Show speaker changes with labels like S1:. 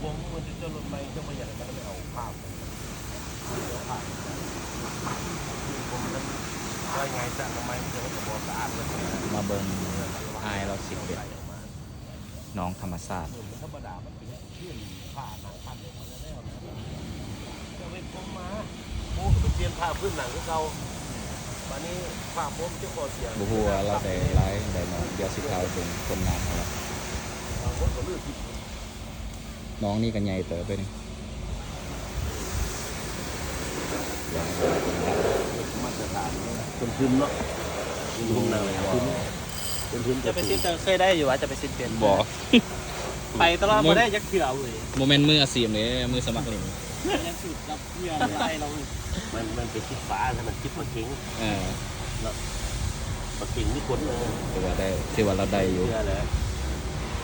S1: ผมมันจะเจอรถไฟจะมาอย่างนั้นไม่เอาภาพเดี๋ยวภาพผมนั้นว่าไงจะทำไมมันจะไม่บอกสะอาดเลย
S2: มาเบิ่งอายเราสิบเอ็ดน้องธรรมศาสตร์
S1: ธรรมดามันเป็นเพื่อนผ้าหนังพันเลยมันแล้วนะจะไปผมมาโอ้ไปเปลี่ยนผ้าพื้นหนังของเขาวันนี้ผ้าผมจะพอเสียง
S2: บุหัวาเราได้ไลฟ์ได้น้องเดี๋ยวสิพาไปเบิ่งคนงานของเรา
S1: ผมก็เลือกผิด
S2: น้องนี่กันใหญ่เต๋อไปนี่อย่าง
S1: มาตรฐานคนพื้นเนาะพื้นหนังเลยคนพื้น
S3: จะไปสิ้นเคยได้อยู่ว่าจะไปสิ้นเปลี่ยน
S2: บ่
S3: ไปตลอดมาได้ยักเถื่อเลย
S2: โมเมนต์มืออาชีพเลยมือสมัครเลย
S3: ยังสุดรับเพื่อนใจเรา
S1: มันเป็นคิดฟ้าแล้วมันคิดมาเก่ง
S2: เออ
S1: มาเก่งนี่คนเลย
S2: ถือว่าเราได้อยู่
S1: เชื่อเลย